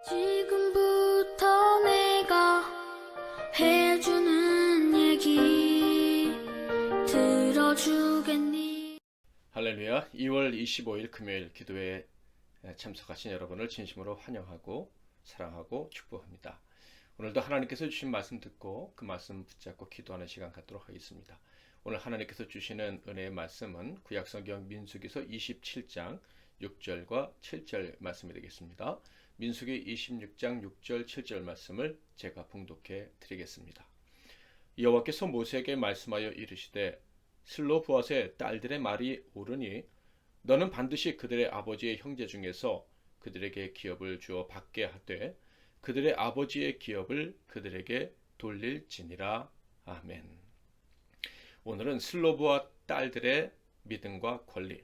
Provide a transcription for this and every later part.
지금부터 내가 해주는 얘기 들어주겠니? 할렐루야. 2월 25일 금요일 기도회에 참석하신 여러분을 진심으로 환영하고 사랑하고 축복합니다. 오늘도 하나님께서 주신 말씀 듣고 그 말씀 붙잡고 기도하는 시간 갖도록 하겠습니다. 오늘 하나님께서 주시는 은혜의 말씀은 구약성경 민수기서 27장 6절과 7절 말씀이 되겠습니다. 민수기 26장 6절 7절 말씀을 제가 봉독해 드리겠습니다. 여호와께서 모세에게 말씀하여 이르시되 슬로브앗의 딸들의 말이 옳으니 너는 반드시 그들의 아버지의 형제 중에서 그들에게 기업을 주어 받게 하되 그들의 아버지의 기업을 그들에게 돌릴지니라. 아멘. 오늘은 슬로브앗 딸들의 믿음과 권리,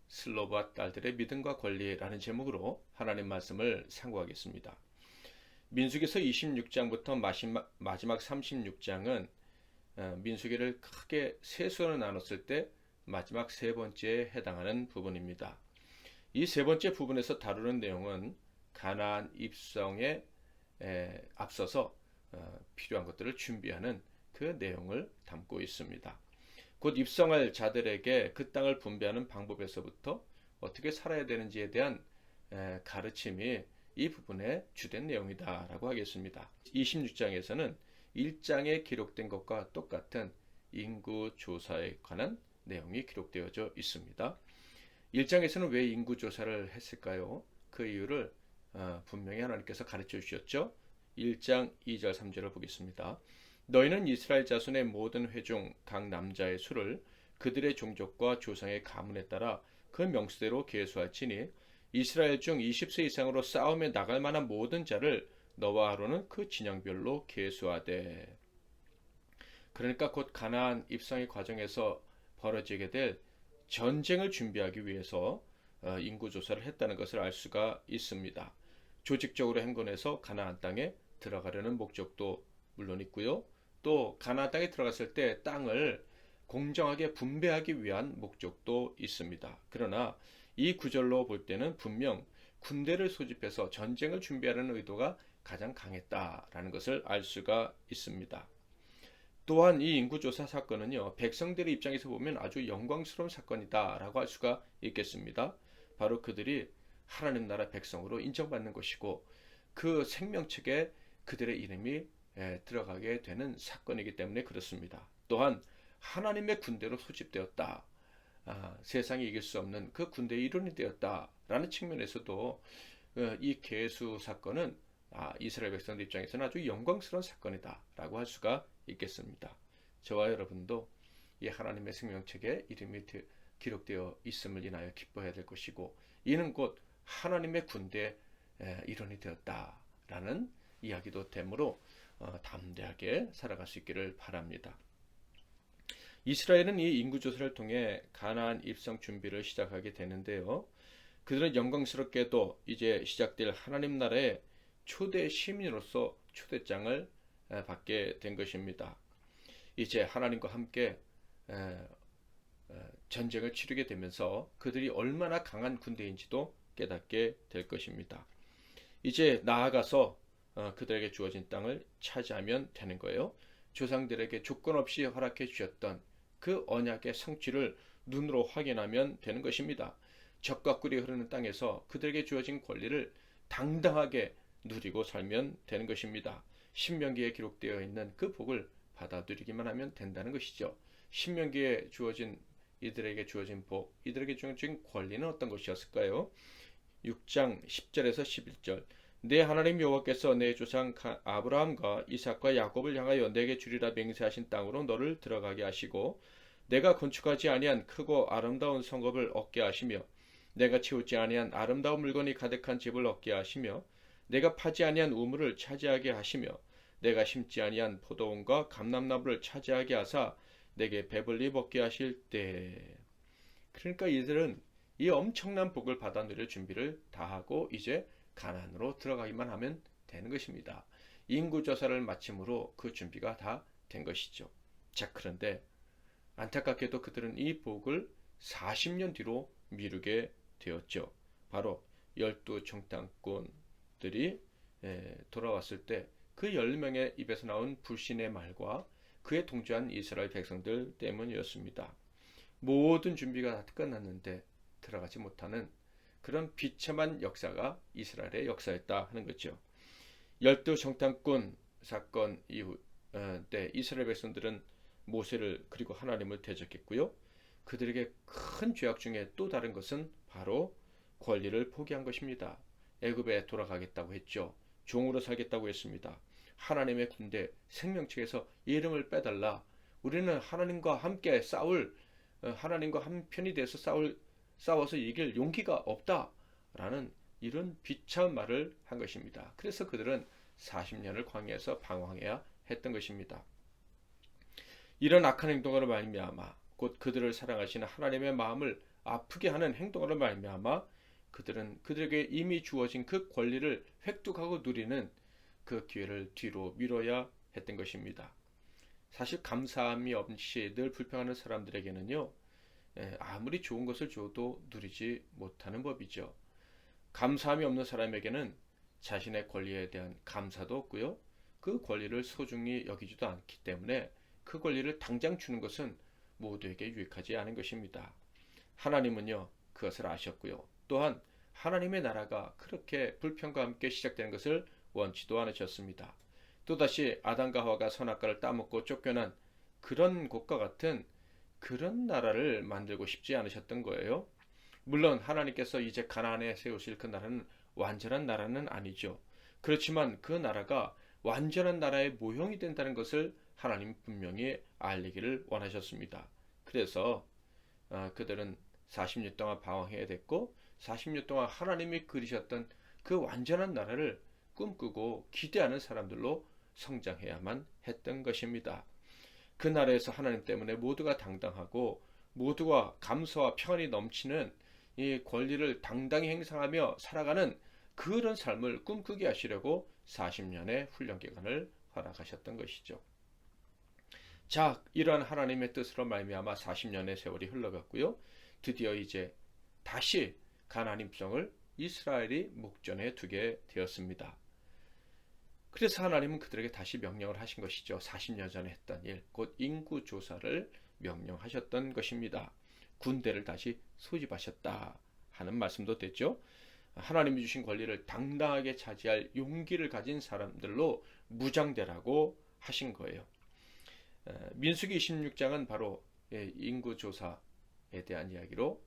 슬로브앗 딸들의 믿음과 권리라는 제목으로 하나님 말씀을 상고하겠습니다. 민수기서 26장부터 마지막 36장은 민수기를 크게 세 수로 나눴을 때 마지막 세 번째에 해당하는 부분입니다. 이 세 번째 부분에서 다루는 내용은 가나안 입성에 앞서서 필요한 것들을 준비하는 그 내용을 담고 있습니다. 곧 입성할 자들에게 그 땅을 분배하는 방법에서부터 어떻게 살아야 되는지에 대한 가르침이 이 부분의 주된 내용이다라고 하겠습니다. 26장에서는 1장에 기록된 것과 똑같은 인구 조사에 관한 내용이 기록되어져 있습니다. 1장에서는 왜 인구 조사를 했을까요? 그 이유를 분명히 하나님께서 가르쳐 주셨죠. 1장 2절 3절을 보겠습니다. 너희는 이스라엘 자손의 모든 회중 각 남자의 수를 그들의 종족과 조상의 가문에 따라 그 명수대로 계수할지니 이스라엘 중 20세 이상으로 싸움에 나갈 만한 모든 자를 너와 아론은 그 진영별로 계수하되. 그러니까 곧 가나안 입성의 과정에서 벌어지게 될 전쟁을 준비하기 위해서 인구조사를 했다는 것을 알 수가 있습니다. 조직적으로 행군해서 가나안 땅에 들어가려는 목적도 물론 있고요. 또 가나안 땅에 들어갔을 때 땅을 공정하게 분배하기 위한 목적도 있습니다. 그러나 이 구절로 볼 때는 분명 군대를 소집해서 전쟁을 준비하려는 의도가 가장 강했다라는 것을 알 수가 있습니다. 또한 이 인구조사 사건은요, 백성들의 입장에서 보면 아주 영광스러운 사건이다라고 할 수가 있겠습니다. 바로 그들이 하나님 나라 백성으로 인정받는 것이고 그 생명책에 그들의 이름이 들어가게 되는 사건이기 때문에 그렇습니다. 또한 하나님의 군대로 소집되었다. 세상이 이길 수 없는 그 군대의 일원이 되었다라는 측면에서도 이 계수 사건은 이스라엘 백성들 입장에서는 아주 영광스러운 사건이다라고 할 수가 있겠습니다. 저와 여러분도 이 하나님의 생명책에 이름이 기록되어 있음을 인하여 기뻐해야 될 것이고 이는 곧 하나님의 군대의 일원이 되었다라는 이야기도 되므로 담대하게 살아갈 수 있기를 바랍니다. 이스라엘은 이 인구조사를 통해 가나안 입성 준비를 시작하게 되는데요. 그들은 영광스럽게도 이제 시작될 하나님 나라의 초대 시민으로서 초대장을 받게 된 것입니다. 이제 하나님과 함께 전쟁을 치르게 되면서 그들이 얼마나 강한 군대인지도 깨닫게 될 것입니다. 이제 나아가서 그들에게 주어진 땅을 차지하면 되는 거예요. 조상들에게 조건 없이 허락해 주셨던 그 언약의 성취를 눈으로 확인하면 되는 것입니다. 젖과 꿀이 흐르는 땅에서 그들에게 주어진 권리를 당당하게 누리고 살면 되는 것입니다. 신명기에 기록되어 있는 그 복을 받아 누리기만 하면 된다는 것이죠. 신명기에 주어진 이들에게 주어진 복, 이들에게 주어진 권리는 어떤 것이었을까요? 6장 10절에서 11절. 내 하나님 여호와께서 내 조상 아브라함과 이삭과 야곱을 향하여 내게 주리라 맹세하신 땅으로 너를 들어가게 하시고 내가 건축하지 아니한 크고 아름다운 성읍을 얻게 하시며 내가 치우지 아니한 아름다운 물건이 가득한 집을 얻게 하시며 내가 파지 아니한 우물을 차지하게 하시며 내가 심지 아니한 포도원과 감람나무를 차지하게 하사 내게 배불리 먹게 하실 때. 그러니까 이들은 이 엄청난 복을 받아 누릴 준비를 다 하고 이제 가나안으로 들어가기만 하면 되는 것입니다. 인구조사를 마침으로 그 준비가 다 된 것이죠. 자, 그런데 안타깝게도 그들은 이 복을 40년 뒤로 미루게 되었죠. 바로 12 정탐꾼들이 돌아왔을 때 그 10명의 입에서 나온 불신의 말과 그에 동조한 이스라엘 백성들 때문이었습니다. 모든 준비가 다 끝났는데 들어가지 못하는 그런 비참한 역사가 이스라엘의 역사였다 하는 거죠. 열두 정탐꾼 사건 이후 때 이스라엘 백성들은 모세를 그리고 하나님을 대적했고요. 그들에게 큰 죄악 중에 또 다른 것은 바로 권리를 포기한 것입니다. 애굽에 돌아가겠다고 했죠. 종으로 살겠다고 했습니다. 하나님의 군대 생명책에서 이름을 빼달라. 우리는 하나님과 함께 하나님과 한편이 돼서 싸워서 이길 용기가 없다라는 이런 비참한 말을 한 것입니다. 그래서 그들은 40년을 광야에서 방황해야 했던 것입니다. 이런 악한 행동으로 말미암아 곧 그들을 사랑하시는 하나님의 마음을 아프게 하는 행동으로 말미암아 그들은 그들에게 이미 주어진 그 권리를 획득하고 누리는 그 기회를 뒤로 미뤄야 했던 것입니다. 사실 감사함이 없이 늘 불평하는 사람들에게는요, 아무리 좋은 것을 줘도 누리지 못하는 법이죠. 감사함이 없는 사람에게는 자신의 권리에 대한 감사도 없고요. 그 권리를 소중히 여기지도 않기 때문에 그 권리를 당장 주는 것은 모두에게 유익하지 않은 것입니다. 하나님은요, 그것을 아셨고요. 또한 하나님의 나라가 그렇게 불평과 함께 시작되는 것을 원치도 않으셨습니다. 또다시 아담과 하와가 선악과를 따먹고 쫓겨난 그런 곳과 같은 그런 나라를 만들고 싶지 않으셨던 거예요. 물론 하나님께서 이제 가나안에 세우실 그 나라는 완전한 나라는 아니죠. 그렇지만 그 나라가 완전한 나라의 모형이 된다는 것을 하나님 분명히 알리기를 원하셨습니다. 그래서 그들은 40년 동안 방황해야 됐고 40년 동안 하나님이 그리셨던 그 완전한 나라를 꿈꾸고 기대하는 사람들로 성장해야만 했던 것입니다. 그 나라에서 하나님 때문에 모두가 당당하고 모두가 감사와 평안이 넘치는 이 권리를 당당히 행사하며 살아가는 그런 삶을 꿈꾸게 하시려고 40년의 훈련 기간을 허락하셨던 것이죠. 자, 이러한 하나님의 뜻으로 말미암아 40년의 세월이 흘러갔고요. 드디어 이제 다시 가나안 백성을 이스라엘이 목전에 두게 되었습니다. 그래서 하나님은 그들에게 다시 명령을 하신 것이죠. 40년 전에 했던 일, 곧 인구 조사를 명령하셨던 것입니다. 군대를 다시 소집하셨다 하는 말씀도 됐죠. 하나님이 주신 권리를 당당하게 차지할 용기를 가진 사람들로 무장되라고 하신 거예요. 민수기 26장은 바로 인구조사에 대한 이야기로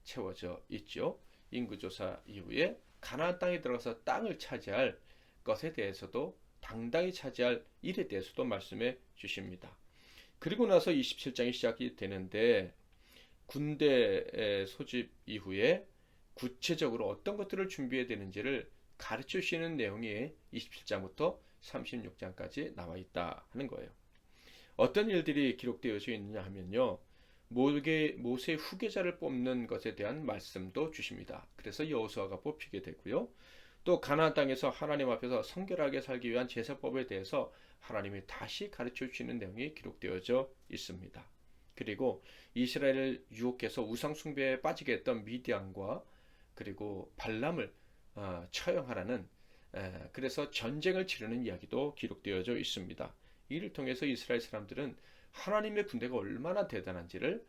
채워져 있죠. 인구조사 이후에 가나안 땅에 들어가서 땅을 차지할 것에 대해서도 당당히 차지할 일에 대해서도 말씀해 주십니다. 그리고 나서 27장이 시작이 되는데 군대 소집 이후에 구체적으로 어떤 것들을 준비해야 되는지를 가르쳐 주시는 내용이 27장부터 36장까지 나와 있다 하는 거예요. 어떤 일들이 기록되어져 있느냐 하면요. 모세 후계자를 뽑는 것에 대한 말씀도 주십니다. 그래서 여호수아가 뽑히게 되고요. 또 가나안 땅에서 하나님 앞에서 성결하게 살기 위한 제사법에 대해서 하나님이 다시 가르쳐 주시는 내용이 기록되어져 있습니다. 그리고 이스라엘을 유혹해서 우상 숭배에 빠지게 했던 미디안과 그리고 발람을 처형하라는 그래서 전쟁을 치르는 이야기도 기록되어져 있습니다. 이를 통해서 이스라엘 사람들은 하나님의 군대가 얼마나 대단한지를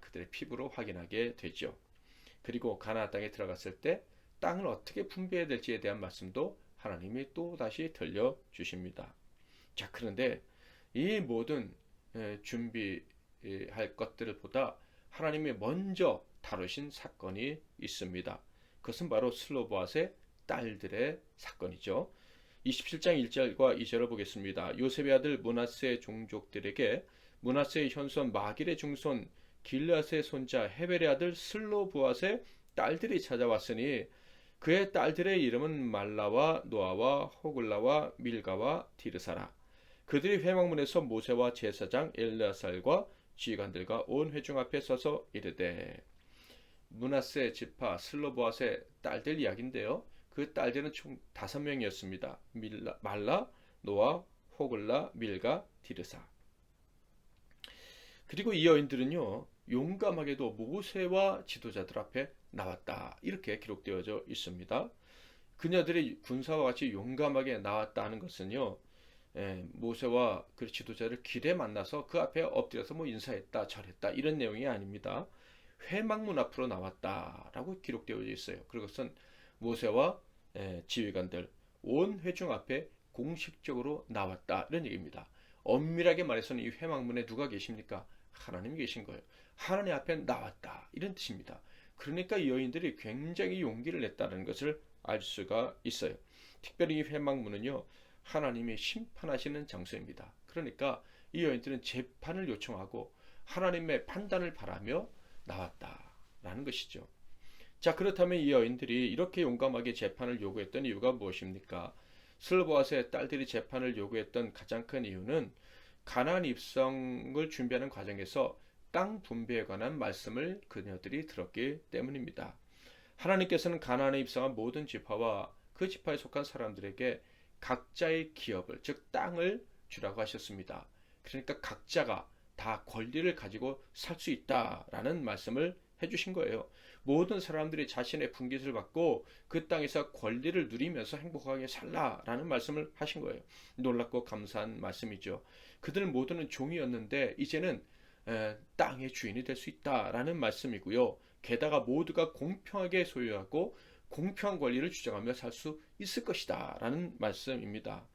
그들의 피부로 확인하게 되죠. 그리고 가나안 땅에 들어갔을 때 땅을 어떻게 분배해야 될지에 대한 말씀도 하나님이 또 다시 들려주십니다. 자, 그런데 이 모든 준비할 것들보다 하나님이 먼저 다루신 사건이 있습니다. 그것은 바로 슬로보앗의 딸들의 사건이죠. 27장 1절과 2절을 보겠습니다. 요셉의 아들 므낫세의 종족들에게 므낫세의 현손 마길의 중손 길앗의 손자 헤벨의 아들 슬로보앗의 딸들이 찾아왔으니 그의 딸들의 이름은 말라와 노아와 호글라와 밀가와 디르사라. 그들이 회막문에서 모세와 제사장 엘르아살과 지휘관들과 온 회중 앞에 서서 이르되 므낫세 지파 슬로보앗의 딸들 이야기인데요. 그 딸들은 총 5명이었습니다. 말라, 노아, 호글라, 밀가, 디르사. 그리고 이 여인들은요. 용감하게도 모세와 지도자들 앞에 나왔다. 이렇게 기록되어져 있습니다. 그녀들이 군사와 같이 용감하게 나왔다 하는 것은요, 모세와 그 지도자를 길에 만나서 그 앞에 엎드려서 뭐 인사했다, 절했다 이런 내용이 아닙니다. 회막문 앞으로 나왔다라고 기록되어 있어요. 그것은 모세와 지휘관들 온 회중 앞에 공식적으로 나왔다 이런 얘기입니다. 엄밀하게 말해서는 이 회막문에 누가 계십니까? 하나님이 계신 거예요. 하나님 앞에 나왔다 이런 뜻입니다. 그러니까 이 여인들이 굉장히 용기를 냈다는 것을 알 수가 있어요. 특별히 이 회막문은요, 하나님이 심판하시는 장소입니다. 그러니까 이 여인들은 재판을 요청하고 하나님의 판단을 바라며 나왔다라는 것이죠. 자, 그렇다면 이 여인들이 이렇게 용감하게 재판을 요구했던 이유가 무엇입니까? 슬보아스의 딸들이 재판을 요구했던 가장 큰 이유는 가나안 입성을 준비하는 과정에서 땅 분배에 관한 말씀을 그녀들이 들었기 때문입니다. 하나님께서는 가나안에 입성한 모든 지파와 그 지파에 속한 사람들에게 각자의 기업을, 즉 땅을 주라고 하셨습니다. 그러니까 각자가 다 권리를 가지고 살 수 있다라는 말씀을 해주신 거예요. 모든 사람들이 자신의 분깃을 받고 그 땅에서 권리를 누리면서 행복하게 살라라는 말씀을 하신 거예요. 놀랍고 감사한 말씀이죠. 그들 모두는 종이었는데 이제는 땅의 주인이 될 수 있다라는 말씀이고요. 게다가 모두가 공평하게 소유하고 공평한 권리를 주장하며 살 수 있을 것이다 라는 말씀입니다.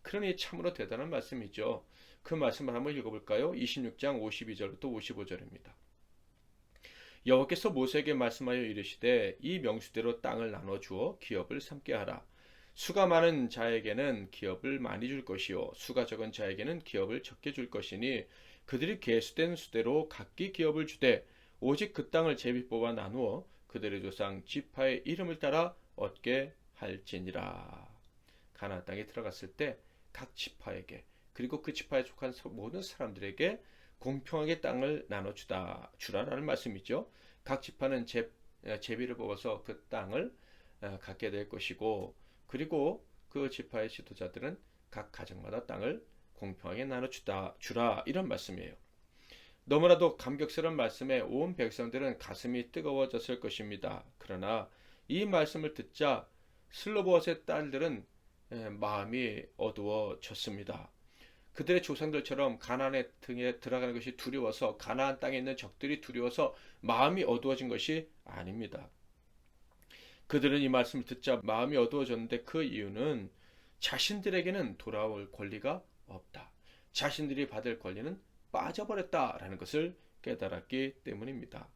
그러니 참으로 대단한 말씀이죠. 그 말씀을 한번 읽어볼까요? 26장 52절부터 55절입니다. 여호와께서 모세에게 말씀하여 이르시되 이 명수대로 땅을 나눠주어 기업을 삼게 하라. 수가 많은 자에게는 기업을 많이 줄 것이요 수가 적은 자에게는 기업을 적게 줄 것이니 그들이 계수된 수대로 각기 기업을 주되 오직 그 땅을 제비 뽑아 나누어 그들의 조상 지파의 이름을 따라 얻게 할지니라. 가나안 땅에 들어갔을 때 각 지파에게 그리고 그 지파에 속한 모든 사람들에게 공평하게 땅을 주라라는 말씀이죠. 각 지파는 제비를 뽑아서 그 땅을 갖게 될 것이고 그리고 그 지파의 지도자들은 각 가정마다 땅을 공평하게 주라 이런 말씀이에요. 너무나도 감격스러운 말씀에 온 백성들은 가슴이 뜨거워졌을 것입니다. 그러나 이 말씀을 듣자 슬로보아스의 딸들은 마음이 어두워졌습니다. 그들의 조상들처럼 가나안의 등에 들어가는 것이 두려워서 가나안 땅에 있는 적들이 두려워서 마음이 어두워진 것이 아닙니다. 그들은 이 말씀을 듣자 마음이 어두워졌는데 그 이유는 자신들에게는 돌아올 권리가 없다. 자신들이 받을 권리는 빠져버렸다라는 것을 깨달았기 때문입니다.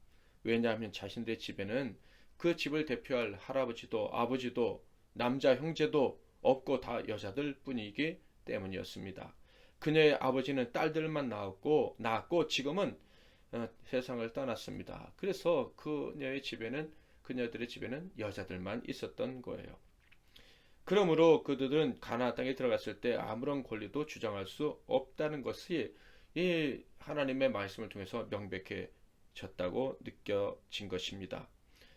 왜냐하면 자신들의 집에는 그 집을 대표할 할아버지도 아버지도 남자 형제도 없고 다 여자들 뿐이기 때문이었습니다. 그녀의 아버지는 딸들만 낳았고 지금은 세상을 떠났습니다. 그래서 그녀들의 집에는 여자들만 있었던 거예요. 그러므로 그들은 가나안 땅에 들어갔을 때 아무런 권리도 주장할 수 없다는 것이 이 하나님의 말씀을 통해서 명백해졌다고 느껴진 것입니다.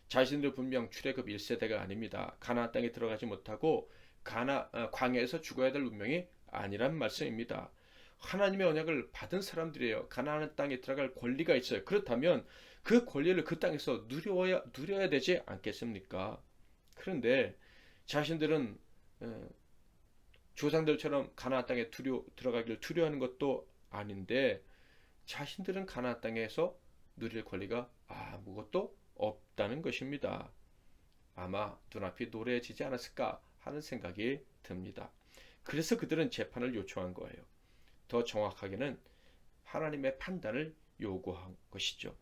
자신들 분명 출애굽 1세대가 아닙니다. 가나안 땅에 들어가지 못하고 광야에서 죽어야 될 운명이 아니란 말씀입니다. 하나님의 언약을 받은 사람들이에요. 가나안 땅에 들어갈 권리가 있어요. 그렇다면 그 권리를 그 땅에서 누려야 되지 않겠습니까? 그런데 자신들은 조상들처럼 가나안 땅에 들어가기를 두려워하는 것도 아닌데 자신들은 가나안 땅에서 누릴 권리가 아무것도 없다는 것입니다. 아마 눈앞이 노래지지 않았을까 하는 생각이 듭니다. 그래서 그들은 재판을 요청한 거예요. 더 정확하게는 하나님의 판단을 요구한 것이죠.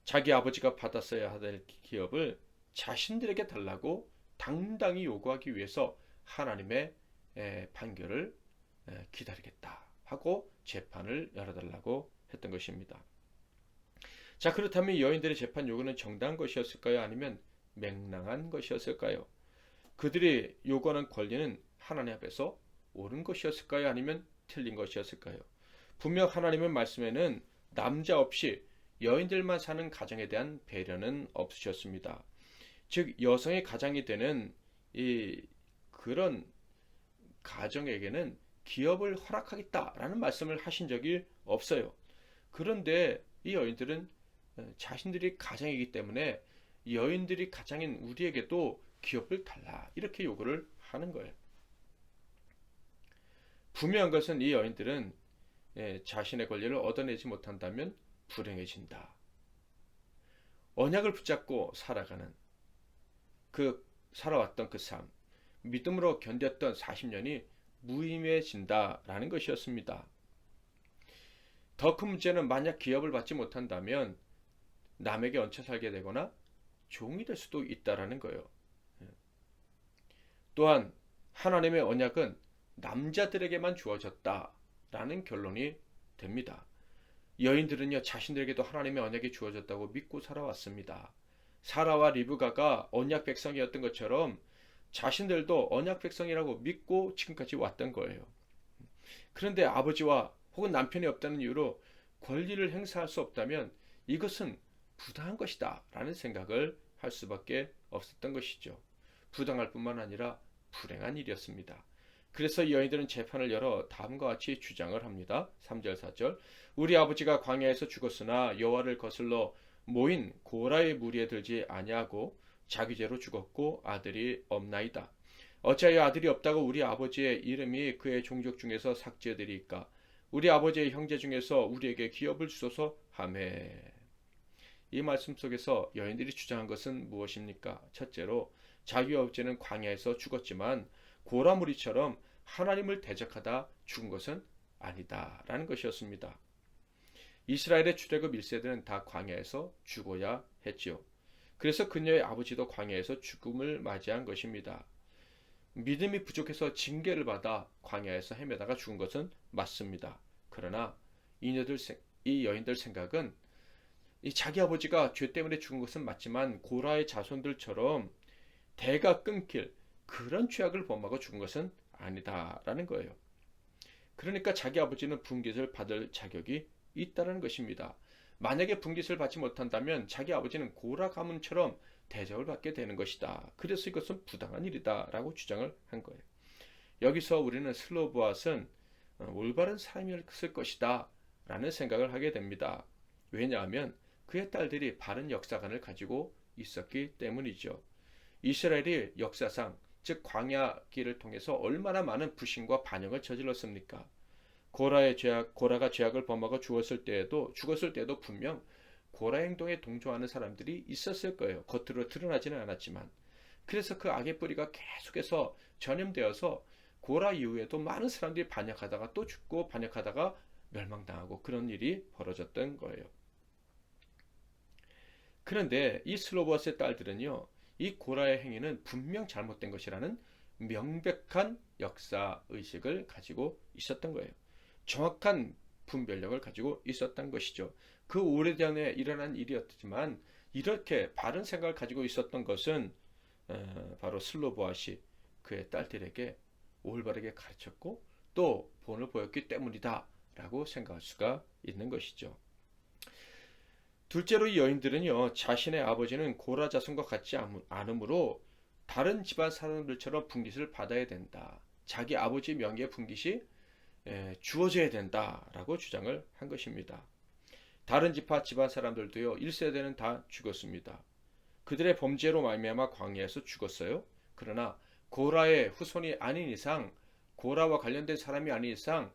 자기 아버지가 받았어야 할 기업을 자신들에게 달라고 당당히 요구하기 위해서 하나님의 판결을 기다리겠다 하고 재판을 열어달라고 했던 것입니다. 자, 그렇다면 여인들의 재판 요구는 정당한 것이었을까요? 아니면 맹랑한 것이었을까요? 그들이 요구하는 권리는 하나님 앞에서 옳은 것이었을까요? 아니면 틀린 것이었을까요? 분명 하나님의 말씀에는 남자 없이 여인들만 사는 가정에 대한 배려는 없으셨습니다. 즉 여성의 가장이 되는 그런 가정에게는 기업을 허락하겠다라는 말씀을 하신 적이 없어요. 그런데 이 여인들은 자신들이 가장이기 때문에 여인들이 가장인 우리에게도 기업을 달라 이렇게 요구를 하는 거예요. 분명한 것은 이 여인들은 자신의 권리를 얻어내지 못한다면 불행해진다. 언약을 붙잡고 살아가는 살아왔던 그 삶, 믿음으로 견뎠던 40년이 무의미해진다라는 것이었습니다. 더 큰 문제는 만약 기업을 받지 못한다면 남에게 얹혀 살게 되거나 종이 될 수도 있다라는 거예요. 또한 하나님의 언약은 남자들에게만 주어졌다라는 결론이 됩니다. 여인들은요, 자신들에게도 하나님의 언약이 주어졌다고 믿고 살아왔습니다. 사라와 리브가가 언약 백성이었던 것처럼 자신들도 언약 백성이라고 믿고 지금까지 왔던 거예요. 그런데 아버지와 혹은 남편이 없다는 이유로 권리를 행사할 수 없다면 이것은 부당한 것이다 라는 생각을 할 수밖에 없었던 것이죠. 부당할 뿐만 아니라 불행한 일이었습니다. 그래서 이 여인들은 재판을 열어 다음과 같이 주장을 합니다. 3절 4절 우리 아버지가 광야에서 죽었으나 여호와를 거슬러 모인 고라의 무리에 들지 아니하고 자기죄로 죽었고 아들이 없나이다. 어찌하여 아들이 없다고 우리 아버지의 이름이 그의 종족 중에서 삭제되리까? 우리 아버지의 형제 중에서 우리에게 기업을 주소서 하매. 이 말씀 속에서 여인들이 주장한 것은 무엇입니까? 첫째로 자기 아버지는 광야에서 죽었지만 고라 무리처럼 하나님을 대적하다 죽은 것은 아니다라는 것이었습니다. 이스라엘의 출애굽 1세대는 다 광야에서 죽어야 했지요. 그래서 그녀의 아버지도 광야에서 죽음을 맞이한 것입니다. 믿음이 부족해서 징계를 받아 광야에서 헤매다가 죽은 것은 맞습니다. 그러나 이 여인들 생각은 자기 아버지가 죄 때문에 죽은 것은 맞지만 고라의 자손들처럼 대가 끊길 그런 죄악을 범하고 죽은 것은 아니다라는 거예요. 그러니까 자기 아버지는 분깃을 받을 자격이 있다는 것입니다. 만약에 분깃을 받지 못한다면 자기 아버지는 고라 가문처럼 대접을 받게 되는 것이다. 그래서 이것은 부당한 일이다 라고 주장을 한 거예요. 여기서 우리는 슬로보앗은 올바른 삶이었을 것이다 라는 생각을 하게 됩니다. 왜냐하면 그의 딸들이 바른 역사관을 가지고 있었기 때문이죠. 이스라엘이 역사상 즉 광야길을 통해서 얼마나 많은 불신과 반역을 저질렀습니까? 고라가 죄악을 범하고 죽었을 때에도 분명 고라 행동에 동조하는 사람들이 있었을 거예요. 겉으로 드러나지는 않았지만. 그래서 그 악의 뿌리가 계속해서 전염되어서 고라 이후에도 많은 사람들이 반역하다가 또 죽고 반역하다가 멸망당하고 그런 일이 벌어졌던 거예요. 그런데 이 슬로보스의 딸들은요, 이 고라의 행위는 분명 잘못된 것이라는 명백한 역사 의식을 가지고 있었던 거예요. 정확한 분별력을 가지고 있었던 것이죠. 그 오래전에 일어난 일이었지만 이렇게 바른 생각을 가지고 있었던 것은 바로 슬로보아시 그의 딸들에게 올바르게 가르쳤고 또 본을 보였기 때문이다 라고 생각할 수가 있는 것이죠. 둘째로 이 여인들은요, 자신의 아버지는 고라 자손과 같지 않으므로 다른 집안 사람들처럼 분깃을 받아야 된다. 자기 아버지 명예의 분깃이 주어져야 된다라고 주장을 한 것입니다. 다른 집안 사람들도요, 1세대는 다 죽었습니다. 그들의 범죄로 말미암아 광야에서 죽었어요. 그러나 고라의 후손이 아닌 이상, 고라와 관련된 사람이 아닌 이상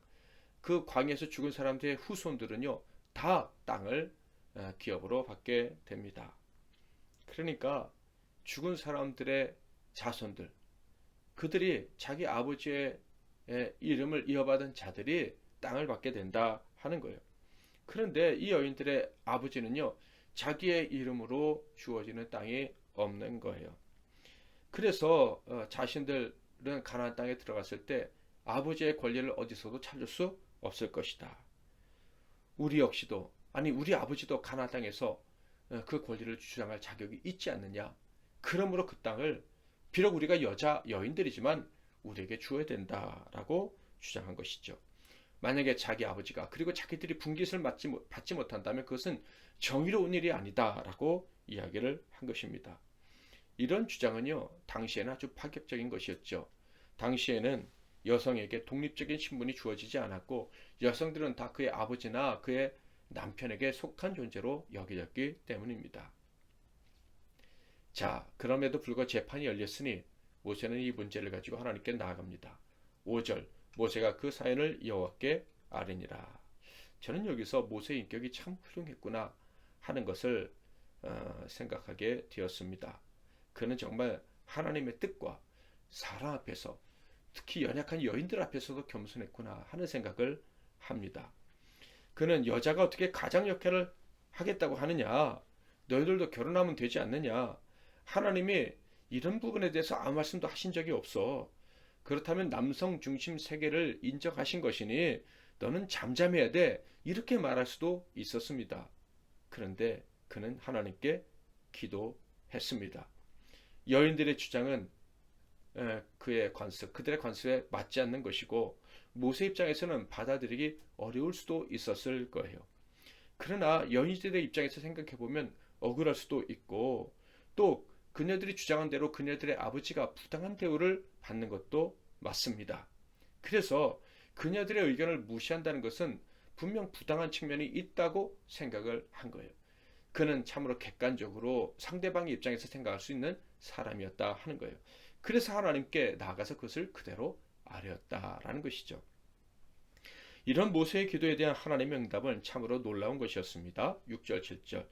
그 광야에서 죽은 사람들의 후손들은요, 다 땅을 기업으로 받게 됩니다. 그러니까 죽은 사람들의 자손들, 그들이 자기 아버지의 이름을 이어받은 자들이 땅을 받게 된다 하는 거예요. 그런데 이 여인들의 아버지는요, 자기의 이름으로 주어지는 땅이 없는 거예요. 그래서 자신들은 가나안 땅에 들어갔을 때 아버지의 권리를 어디서도 찾을 수 없을 것이다. 우리 역시도 우리 아버지도 가나안 땅에서 그 권리를 주장할 자격이 있지 않느냐. 그러므로 그 땅을 비록 우리가 여인들이지만 우리에게 주어야 된다라고 주장한 것이죠. 만약에 자기 아버지가 그리고 자기들이 분깃을 받지 못한다면 그것은 정의로운 일이 아니다라고 이야기를 한 것입니다. 이런 주장은요, 당시에는 아주 파격적인 것이었죠. 당시에는 여성에게 독립적인 신분이 주어지지 않았고 여성들은 다 그의 아버지나 그의 남편에게 속한 존재로 여겨졌기 때문입니다. 자, 그럼에도 불구하고 재판이 열렸으니 모세는 이 문제를 가지고 하나님께 나아갑니다. 5절 모세가 그 사연을 여호와께 아뢰니라. 저는 여기서 모세의 인격이 참 훌륭했구나 하는 것을 생각하게 되었습니다. 그는 정말 하나님의 뜻과 사람 앞에서 특히 연약한 여인들 앞에서도 겸손했구나 하는 생각을 합니다. 그는 여자가 어떻게 가장 역할을 하겠다고 하느냐? 너희들도 결혼하면 되지 않느냐? 하나님이 이런 부분에 대해서 아무 말씀도 하신 적이 없어. 그렇다면 남성 중심 세계를 인정하신 것이니 너는 잠잠해야 돼. 이렇게 말할 수도 있었습니다. 그런데 그는 하나님께 기도했습니다. 여인들의 주장은 그들의 관습에 맞지 않는 것이고 모세 입장에서는 받아들이기 어려울 수도 있었을 거예요. 그러나 여인들의 입장에서 생각해보면 억울할 수도 있고 또 그녀들이 주장한 대로 그녀들의 아버지가 부당한 대우를 받는 것도 맞습니다. 그래서 그녀들의 의견을 무시한다는 것은 분명 부당한 측면이 있다고 생각을 한 거예요. 그는 참으로 객관적으로 상대방의 입장에서 생각할 수 있는 사람이었다 하는 거예요. 그래서 하나님께 나아가서 그것을 그대로 아뢰었다라는 것이죠. 이런 모세의 기도에 대한 하나님의 응답은 참으로 놀라운 것이었습니다. 6절 7절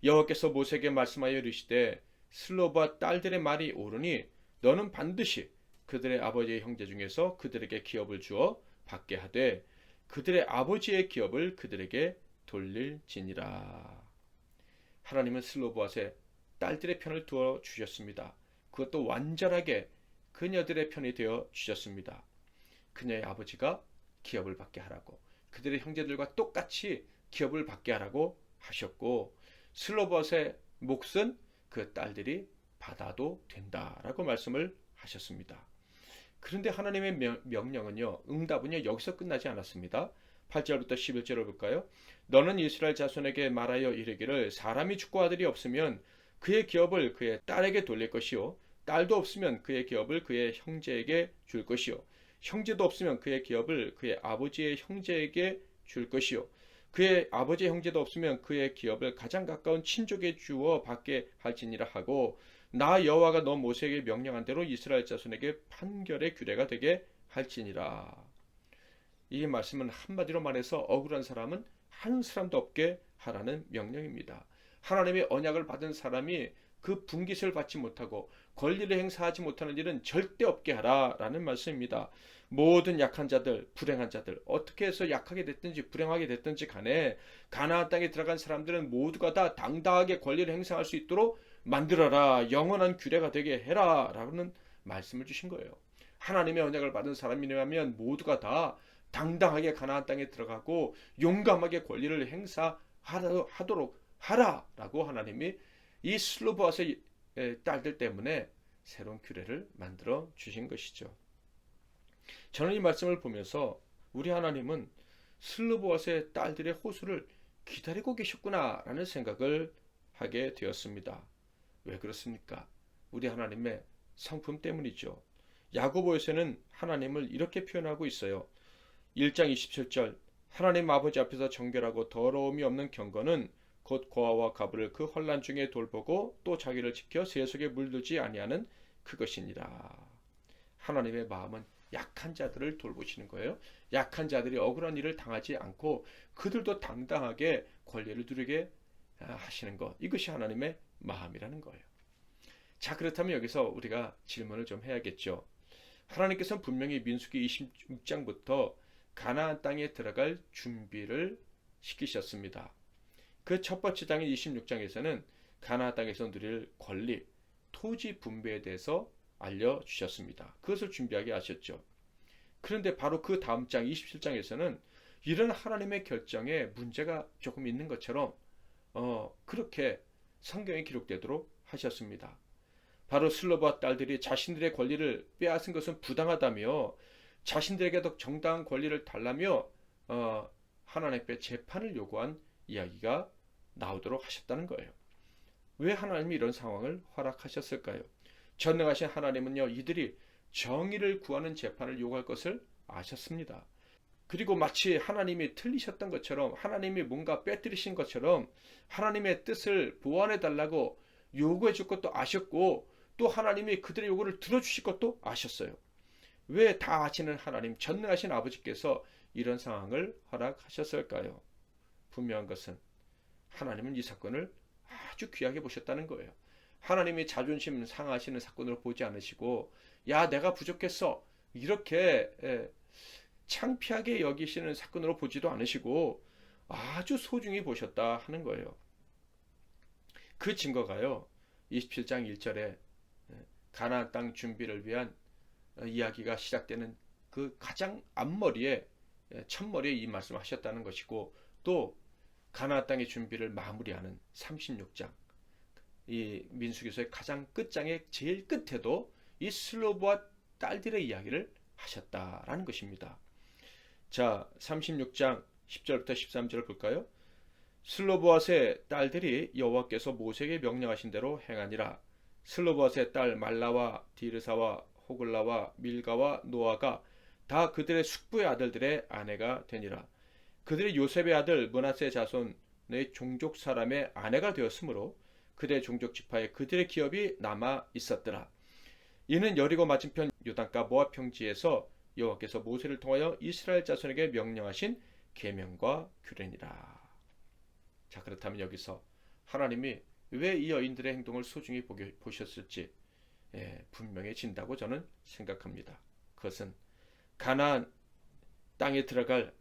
여호와께서 모세에게 말씀하여 이르시되 슬로바 딸들의 말이 옳으니 너는 반드시 그들의 아버지의 형제 중에서 그들에게 기업을 주어 받게 하되 그들의 아버지의 기업을 그들에게 돌릴지니라. 하나님은 슬로바앗의 딸들의 편을 두어 주셨습니다. 그것도 완전하게 그녀들의 편이 되어 주셨습니다. 그녀의 아버지가 기업을 받게 하라고 그들의 형제들과 똑같이 기업을 받게 하라고 하셨고 슬로바앗의 몫은 그 딸들이 받아도 된다라고 말씀을 하셨습니다. 그런데 하나님의 명령은요, 응답은요 여기서 끝나지 않았습니다. 8절부터 11절을 볼까요? 너는 이스라엘 자손에게 말하여 이르기를 사람이 죽고 아들이 없으면 그의 기업을 그의 딸에게 돌릴 것이요 딸도 없으면 그의 기업을 그의 형제에게 줄 것이요 형제도 없으면 그의 기업을 그의 아버지의 형제에게 줄 것이요 그의 아버지의 형제도 없으면 그의 기업을 가장 가까운 친족에 주어 받게 할지니라 하고 나 여호와가 너 모세에게 명령한 대로 이스라엘 자손에게 판결의 규례가 되게 할지니라. 이 말씀은 한마디로 말해서 억울한 사람은 한 사람도 없게 하라는 명령입니다. 하나님의 언약을 받은 사람이 그 분깃을 받지 못하고 권리를 행사하지 못하는 일은 절대 없게 하라라는 말씀입니다. 모든 약한 자들, 불행한 자들, 어떻게 해서 약하게 됐든지 불행하게 됐든지 간에 가나안 땅에 들어간 사람들은 모두가 다 당당하게 권리를 행사할 수 있도록 만들어라. 영원한 규례가 되게 해라. 라는 말씀을 주신 거예요. 하나님의 언약을 받은 사람이라면 모두가 다 당당하게 가나안 땅에 들어가고 용감하게 권리를 행사하도록 하라라고 하나님이 이 슬로바앗의 딸들 때문에 새로운 규례를 만들어 주신 것이죠. 저는 이 말씀을 보면서 우리 하나님은 슬로바앗의 딸들의 호소를 기다리고 계셨구나라는 생각을 하게 되었습니다. 왜 그렇습니까? 우리 하나님의 성품 때문이죠. 야고보에서는 하나님을 이렇게 표현하고 있어요. 1장 27절 하나님 아버지 앞에서 정결하고 더러움이 없는 경건은 곧 고아와 가부를 그 환난 중에 돌보고 또 자기를 지켜 세속에 물들지 아니하는 그것이니라. 하나님의 마음은 약한 자들을 돌보시는 거예요. 약한 자들이 억울한 일을 당하지 않고 그들도 당당하게 권리를 누리게 하시는 것. 이것이 하나님의 마음이라는 거예요. 자, 그렇다면 여기서 우리가 질문을 좀 해야겠죠. 하나님께서는 분명히 민수기 26장부터 가나안 땅에 들어갈 준비를 시키셨습니다. 그 첫 번째 장인 26장에서는 가나안 땅에서 누릴 권리, 토지 분배에 대해서 알려주셨습니다. 그것을 준비하게 하셨죠. 그런데 바로 그 다음 장 27장에서는 이런 하나님의 결정에 문제가 조금 있는 것처럼 그렇게 성경에 기록되도록 하셨습니다. 바로 슬로바 딸들이 자신들의 권리를 빼앗은 것은 부당하다며 자신들에게도 정당한 권리를 달라며 하나님께 재판을 요구한 이야기가 나오도록 하셨다는 거예요. 왜 하나님이 이런 상황을 허락하셨을까요? 전능하신 하나님은요, 이들이 정의를 구하는 재판을 요구할 것을 아셨습니다. 그리고 마치 하나님이 틀리셨던 것처럼 하나님이 뭔가 빼뜨리신 것처럼 하나님의 뜻을 보완해 달라고 요구해 줄 것도 아셨고 또 하나님이 그들의 요구를 들어주실 것도 아셨어요. 왜 다 아시는 하나님, 전능하신 아버지께서 이런 상황을 허락하셨을까요? 분명한 것은 하나님은 이 사건을 아주 귀하게 보셨다는 거예요. 하나님이 자존심 상하시는 사건으로 보지 않으시고 야 내가 부족했어 이렇게 창피하게 여기시는 사건으로 보지도 않으시고 아주 소중히 보셨다 하는 거예요. 그 증거가요. 27장 1절에 가나안 땅 준비를 위한 이야기가 시작되는 그 가장 앞머리에 첫머리에 이 말씀을 하셨다는 것이고 또 가나안 땅의 준비를 마무리하는 36장 이 민수기서의 가장 끝장의 제일 끝에도 이 슬로보와 딸들의 이야기를 하셨다라는 것입니다. 자, 36장 10절부터 13절을 볼까요? 슬로보앗의 딸들이 여호와께서 모세에게 명령하신 대로 행하니라. 슬로보앗의 딸 말라와 디르사와 호글라와 밀가와 노아가 다 그들의 숙부의 아들들의 아내가 되니라. 그들이 요셉의 아들 므낫세 자손의 종족 사람의 아내가 되었으므로 그들의 종족 지파에 그들의 기업이 남아 있었더라. 이는 여리고 맞은편 요단가 모압 평지에서 여호와께서 모세를 통하여 이스라엘 자손에게 명령하신 계명과 규례니라. 자, 그렇다면 여기서 하나님이 왜 이 여인들의 행동을 소중히 보셨을지 분명해진다고 저는 생각합니다. 그것은 가나안 땅에 들어갈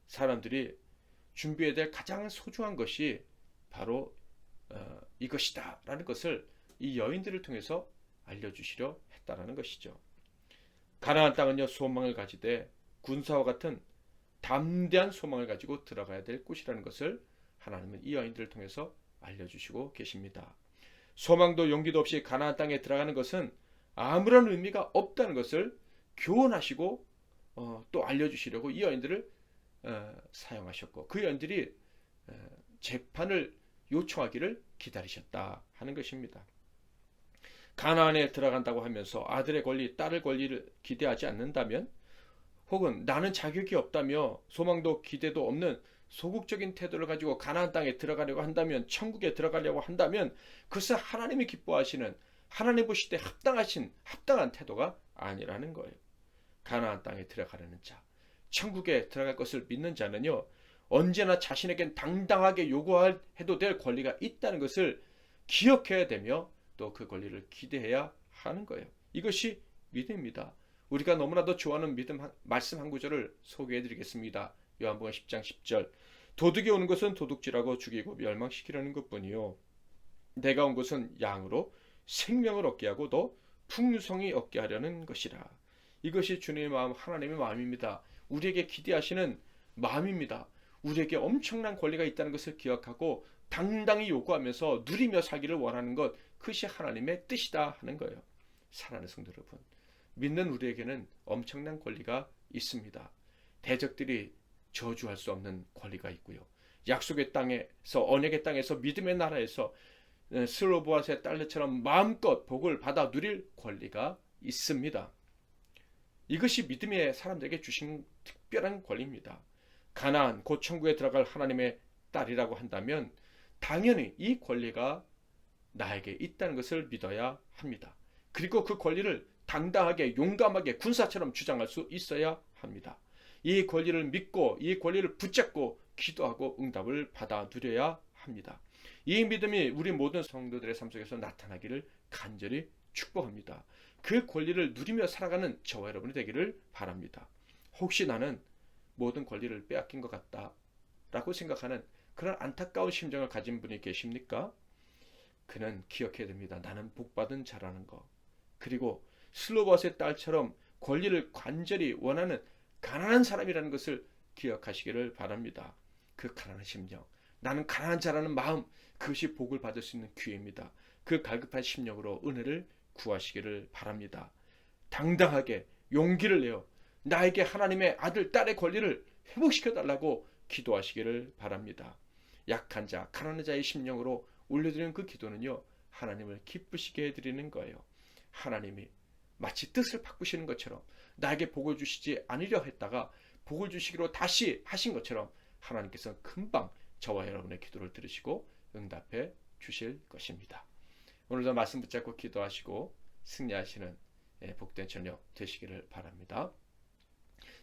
사람들이 준비해야 될 가장 소중한 것이 바로 이것이다 라는 것을 이 여인들을 통해서 알려주시려 했다라는 것이죠. 가나안 땅은요 소망을 가지되 군사와 같은 담대한 소망을 가지고 들어가야 될 곳이라는 것을 하나님은 이 여인들을 통해서 알려주시고 계십니다. 소망도 용기도 없이 가나안 땅에 들어가는 것은 아무런 의미가 없다는 것을 교훈하시고 또 알려주시려고 이 여인들을 사용하셨고 그 여인들이 재판을 요청하기를 기다리셨다 하는 것입니다. 가나안에 들어간다고 하면서 아들의 권리, 딸의 권리를 기대하지 않는다면 혹은 나는 자격이 없다며 소망도 기대도 없는 소극적인 태도를 가지고 가나안 땅에 들어가려고 한다면 천국에 들어가려고 한다면 그것은 하나님이 기뻐하시는 하나님 보실 때 합당한 태도가 아니라는 거예요. 가나안 땅에 들어가려는 자, 천국에 들어갈 것을 믿는 자는요 언제나 자신에겐 당당하게 요구해도 될 권리가 있다는 것을 기억해야 되며 또 그 권리를 기대해야 하는 거예요. 이것이 믿음입니다. 우리가 너무나도 좋아하는 말씀 한 구절을 소개해 드리겠습니다. 요한복음 10장 10절 도둑이 오는 것은 도둑질하고 죽이고 멸망시키려는 것뿐이요 내가 온 것은 양으로 생명을 얻게 하고 또 풍성히 얻게 하려는 것이라. 이것이 주님의 마음, 하나님의 마음입니다. 우리에게 기대하시는 마음입니다. 우리에게 엄청난 권리가 있다는 것을 기억하고 당당히 요구하면서 누리며 살기를 원하는 것, 그것이 하나님의 뜻이다 하는 거예요. 사랑하는 성도 여러분, 믿는 우리에게는 엄청난 권리가 있습니다. 대적들이 저주할 수 없는 권리가 있고요. 약속의 땅에서 언약의 땅에서 믿음의 나라에서 슬로보앗의 딸들처럼 마음껏 복을 받아 누릴 권리가 있습니다. 이것이 믿음의 사람들에게 주신 특별한 권리입니다. 가나안 곧 천국에 들어갈 하나님의 딸이라고 한다면 당연히 이 권리가 나에게 있다는 것을 믿어야 합니다. 그리고 그 권리를 당당하게 용감하게 군사처럼 주장할 수 있어야 합니다. 이 권리를 믿고 이 권리를 붙잡고 기도하고 응답을 받아 누려야 합니다. 이 믿음이 우리 모든 성도들의 삶 속에서 나타나기를 간절히 축복합니다. 그 권리를 누리며 살아가는 저와 여러분이 되기를 바랍니다. 혹시 나는 모든 권리를 빼앗긴 것 같다 라고 생각하는 그런 안타까운 심정을 가진 분이 계십니까? 그는 기억해야 됩니다. 나는 복받은 자라는 것. 그리고 슬로바스의 딸처럼 권리를 간절히 원하는 가난한 사람이라는 것을 기억하시기를 바랍니다. 그 가난한 심령, 나는 가난한 자라는 마음, 그것이 복을 받을 수 있는 기회입니다. 그 갈급한 심령으로 은혜를 구하시기를 바랍니다. 당당하게 용기를 내어 나에게 하나님의 아들, 딸의 권리를 회복시켜달라고 기도하시기를 바랍니다. 약한 자, 가난한 자의 심령으로 올려드리는 그 기도는요, 하나님을 기쁘시게 해드리는 거예요. 하나님이 마치 뜻을 바꾸시는 것처럼 나에게 복을 주시지 않으려 했다가 복을 주시기로 다시 하신 것처럼 하나님께서 금방 저와 여러분의 기도를 들으시고 응답해 주실 것입니다. 오늘도 말씀 붙잡고 기도하시고 승리하시는 복된 저녁 되시기를 바랍니다.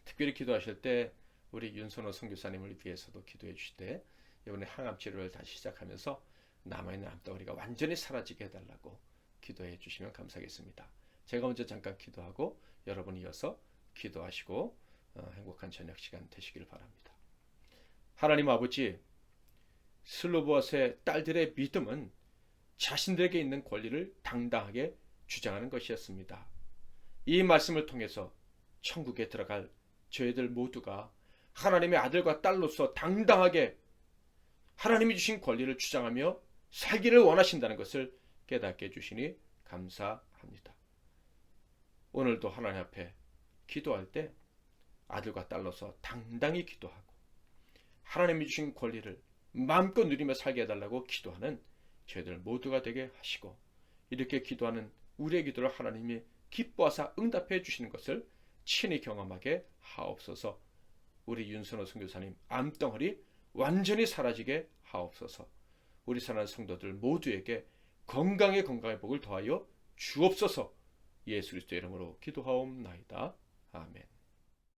특별히 기도하실 때 우리 윤선호 선교사님을 위해서도 기도해 주시되 이번에 항암 치료를 다시 시작하면서 남아있는 암덩어리가 완전히 사라지게 해달라고 기도해 주시면 감사하겠습니다. 제가 먼저 잠깐 기도하고 여러분이 이어서 기도하시고 행복한 저녁 시간 되시길 바랍니다. 하나님 아버지, 슬로보아스의 딸들의 믿음은 자신들에게 있는 권리를 당당하게 주장하는 것이었습니다. 이 말씀을 통해서 천국에 들어갈 저희들 모두가 하나님의 아들과 딸로서 당당하게 하나님이 주신 권리를 주장하며 살기를 원하신다는 것을 깨닫게 해주시니 감사합니다. 오늘도 하나님 앞에 기도할 때 아들과 딸로서 당당히 기도하고 하나님이 주신 권리를 마음껏 누리며 살게 해달라고 기도하는 저희들 모두가 되게 하시고 이렇게 기도하는 우리의 기도를 하나님이 기뻐하사 응답해 주시는 것을 친히 경험하게 하옵소서. 우리 윤선호 선교사님 암덩어리 완전히 사라지게 하옵소서. 우리 사랑하는 성도들 모두에게 건강의 복을 더하여 주옵소서. 예수 그리스도의 이름으로 기도하옵나이다. 아멘.